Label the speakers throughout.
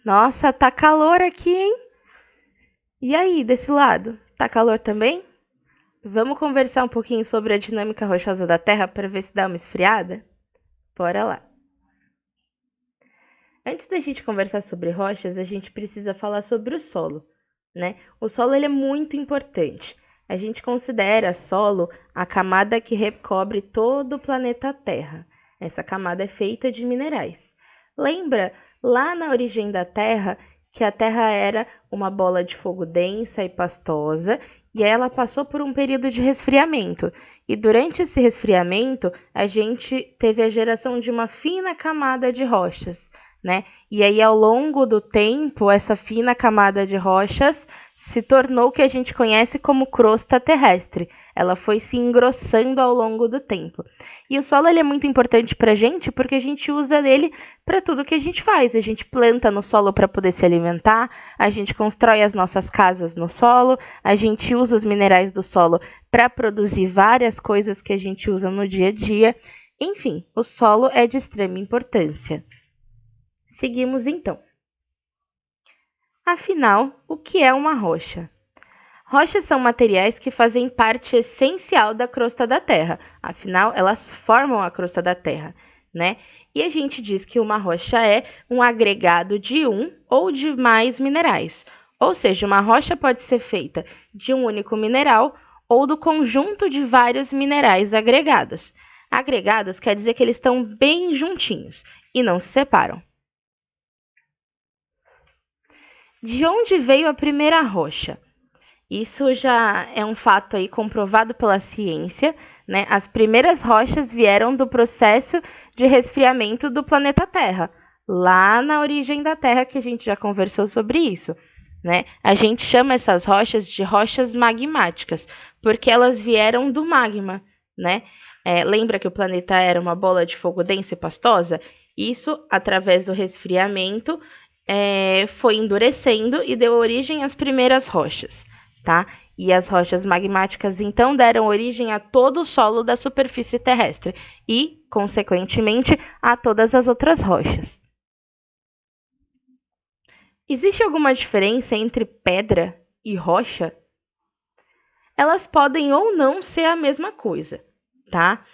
Speaker 1: Nossa, tá calor aqui, hein? E aí, desse lado? Tá calor também? Vamos conversar um pouquinho sobre a dinâmica rochosa da Terra para ver se dá uma esfriada? Bora lá. Antes da gente conversar sobre rochas, a gente precisa falar sobre o solo, né? O solo ele é muito importante. A gente considera solo a camada que recobre todo o planeta Terra. Essa camada é feita de minerais. Lembra lá na origem da Terra que a Terra era uma bola de fogo densa e pastosa e ela passou por um período de resfriamento. E durante esse resfriamento, a gente teve a geração de uma fina camada de rochas, né? E aí, ao longo do tempo, essa fina camada de rochas se tornou o que a gente conhece como crosta terrestre. Ela foi se engrossando ao longo do tempo. E o solo ele é muito importante para a gente porque a gente usa ele para tudo que a gente faz. A gente planta no solo para poder se alimentar, a gente constrói as nossas casas no solo, a gente usa os minerais do solo para produzir várias coisas que a gente usa no dia a dia. Enfim, o solo é de extrema importância. Seguimos então. Afinal, o que é uma rocha? Rochas são materiais que fazem parte essencial da crosta da Terra. Afinal, elas formam a crosta da Terra, né? E a gente diz que uma rocha é um agregado de um ou de mais minerais. Ou seja, uma rocha pode ser feita de um único mineral ou do conjunto de vários minerais agregados. Agregados quer dizer que eles estão bem juntinhos e não se separam. De onde veio a primeira rocha? Isso já é um fato aí comprovado pela ciência, né? As primeiras rochas vieram do processo de resfriamento do planeta Terra, lá na origem da Terra, que a gente já conversou sobre isso, né? A gente chama essas rochas de rochas magmáticas, porque elas vieram do magma, né? Lembra que o planeta era uma bola de fogo densa e pastosa? Isso, através do resfriamento, foi endurecendo e deu origem às primeiras rochas, tá? E as rochas magmáticas, então, deram origem a todo o solo da superfície terrestre e, consequentemente, a todas as outras rochas. Existe alguma diferença entre pedra e rocha? Elas podem ou não ser a mesma coisa, tá?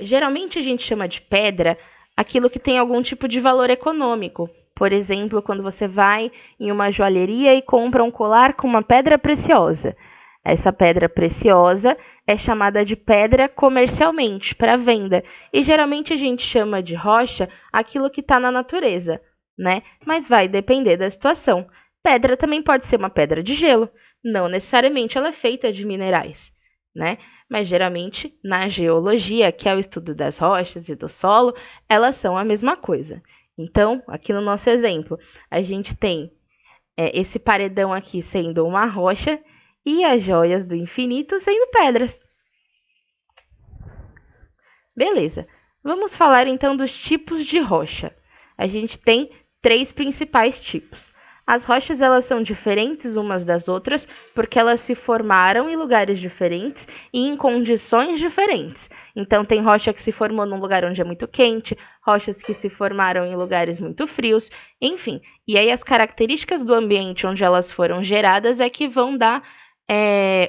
Speaker 1: Geralmente a gente chama de pedra aquilo que tem algum tipo de valor econômico. Por exemplo, quando você vai em uma joalheria e compra um colar com uma pedra preciosa. Essa pedra preciosa é chamada de pedra comercialmente, para venda. E geralmente a gente chama de rocha aquilo que está na natureza, né? Mas vai depender da situação. Pedra também pode ser uma pedra de gelo. Não necessariamente ela é feita de minerais, né? Mas geralmente na geologia, que é o estudo das rochas e do solo, elas são a mesma coisa. Então, aqui no nosso exemplo, a gente tem esse paredão aqui sendo uma rocha e as joias do infinito sendo pedras. Beleza. Vamos falar então dos tipos de rocha. A gente tem 3 principais tipos. As rochas elas são diferentes umas das outras porque elas se formaram em lugares diferentes e em condições diferentes. Então tem rocha que se formou num lugar onde é muito quente, rochas que se formaram em lugares muito frios, enfim. E aí as características do ambiente onde elas foram geradas é que vão dar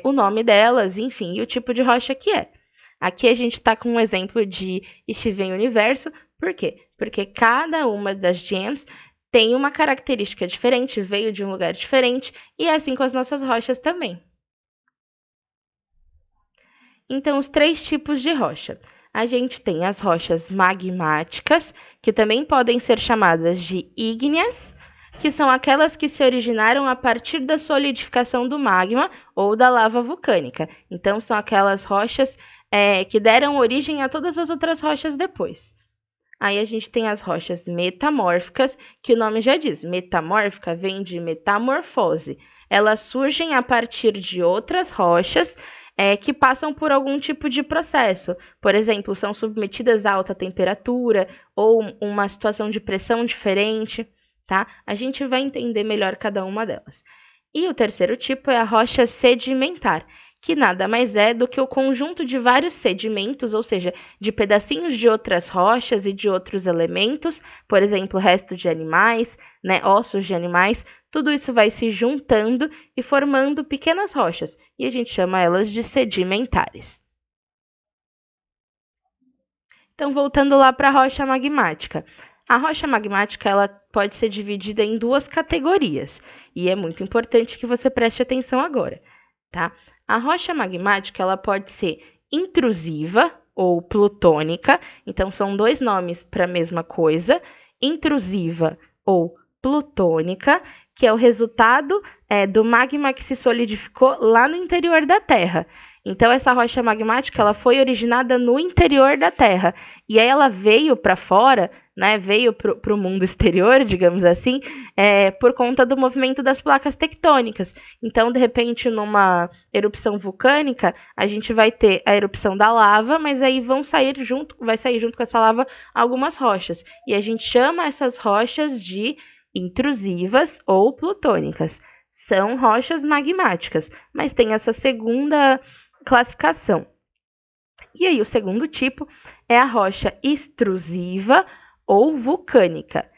Speaker 1: o nome delas, enfim, e o tipo de rocha que é. Aqui a gente está com um exemplo de Steven Universo. Por quê? Porque cada uma das gems tem uma característica diferente, veio de um lugar diferente, e é assim com as nossas rochas também. Então, os 3 tipos de rocha. A gente tem as rochas magmáticas, que também podem ser chamadas de ígneas, que são aquelas que se originaram a partir da solidificação do magma ou da lava vulcânica. Então, são aquelas rochas que deram origem a todas as outras rochas depois. Aí a gente tem as rochas metamórficas, que o nome já diz, metamórfica vem de metamorfose. Elas surgem a partir de outras rochas que passam por algum tipo de processo. Por exemplo, são submetidas a alta temperatura ou uma situação de pressão diferente, tá? A gente vai entender melhor cada uma delas. E o terceiro tipo é a rocha sedimentar, que nada mais é do que o conjunto de vários sedimentos, ou seja, de pedacinhos de outras rochas e de outros elementos, por exemplo, resto de animais, né, ossos de animais, tudo isso vai se juntando e formando pequenas rochas, e a gente chama elas de sedimentares. Então, voltando lá para a rocha magmática. A rocha magmática ela pode ser dividida em duas categorias, e é muito importante que você preste atenção agora, tá? A rocha magmática ela pode ser intrusiva ou plutônica, então são dois nomes para a mesma coisa, intrusiva ou plutônica, que é o resultado do magma que se solidificou lá no interior da Terra. Então, essa rocha magmática ela foi originada no interior da Terra. E aí ela veio para fora, né, veio para o mundo exterior, digamos assim, por conta do movimento das placas tectônicas. Então, de repente, numa erupção vulcânica, a gente vai ter a erupção da lava, mas aí vai sair junto com essa lava algumas rochas. E a gente chama essas rochas de intrusivas ou plutônicas. São rochas magmáticas, mas tem essa segunda classificação. E aí, o segundo tipo é a rocha extrusiva ou vulcânica,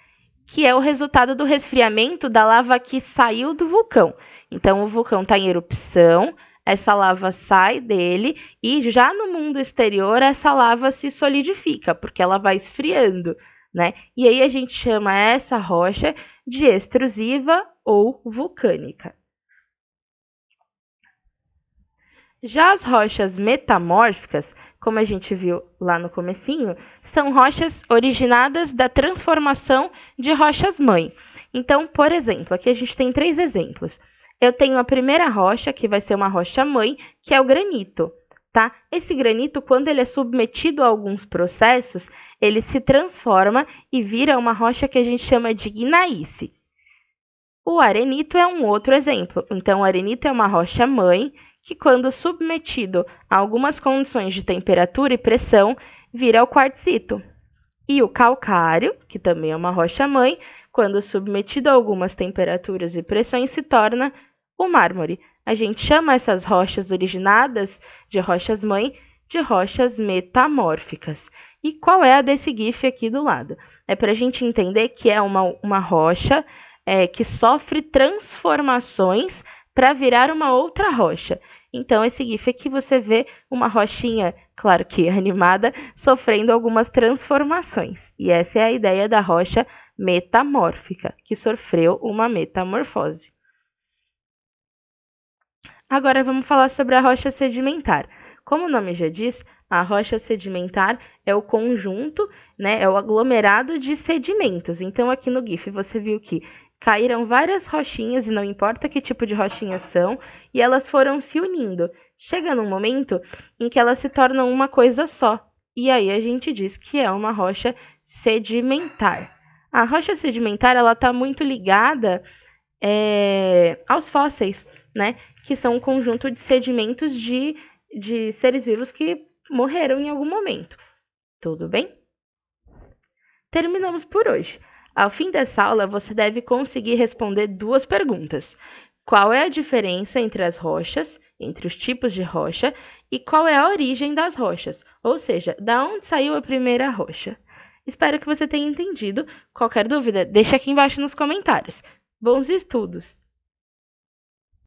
Speaker 1: que é o resultado do resfriamento da lava que saiu do vulcão. Então, o vulcão está em erupção, essa lava sai dele e já no mundo exterior essa lava se solidifica, porque ela vai esfriando, né? E aí a gente chama essa rocha de extrusiva ou vulcânica. Já as rochas metamórficas, como a gente viu lá no comecinho, são rochas originadas da transformação de rochas-mãe. Então, por exemplo, aqui a gente tem 3 exemplos. Eu tenho a primeira rocha, que vai ser uma rocha-mãe, que é o granito. Tá? Esse granito, quando ele é submetido a alguns processos, ele se transforma e vira uma rocha que a gente chama de gnaíce. O arenito é um outro exemplo. Então, o arenito é uma rocha-mãe que, quando submetido a algumas condições de temperatura e pressão, vira o quartzito. E o calcário, que também é uma rocha-mãe, quando submetido a algumas temperaturas e pressões, se torna o mármore. A gente chama essas rochas originadas de rochas-mãe de rochas metamórficas. E qual é a desse GIF aqui do lado? É para a gente entender que é uma rocha que sofre transformações para virar uma outra rocha. Então, esse GIF aqui você vê uma rochinha, claro que animada, sofrendo algumas transformações. E essa é a ideia da rocha metamórfica, que sofreu uma metamorfose. Agora vamos falar sobre a rocha sedimentar. Como o nome já diz, a rocha sedimentar é o conjunto, né, é o aglomerado de sedimentos. Então, aqui no GIF você viu que caíram várias rochinhas, e não importa que tipo de rochinhas são, e elas foram se unindo. Chega num momento em que elas se tornam uma coisa só, e aí a gente diz que é uma rocha sedimentar. A rocha sedimentar ela está muito ligada aos fósseis, né? Que são um conjunto de sedimentos de seres vivos que morreram em algum momento. Tudo bem? Terminamos por hoje. Ao fim dessa aula, você deve conseguir responder 2 perguntas. Qual é a diferença entre as rochas, entre os tipos de rocha, e qual é a origem das rochas? Ou seja, da onde saiu a primeira rocha? Espero que você tenha entendido. Qualquer dúvida, deixe aqui embaixo nos comentários. Bons estudos!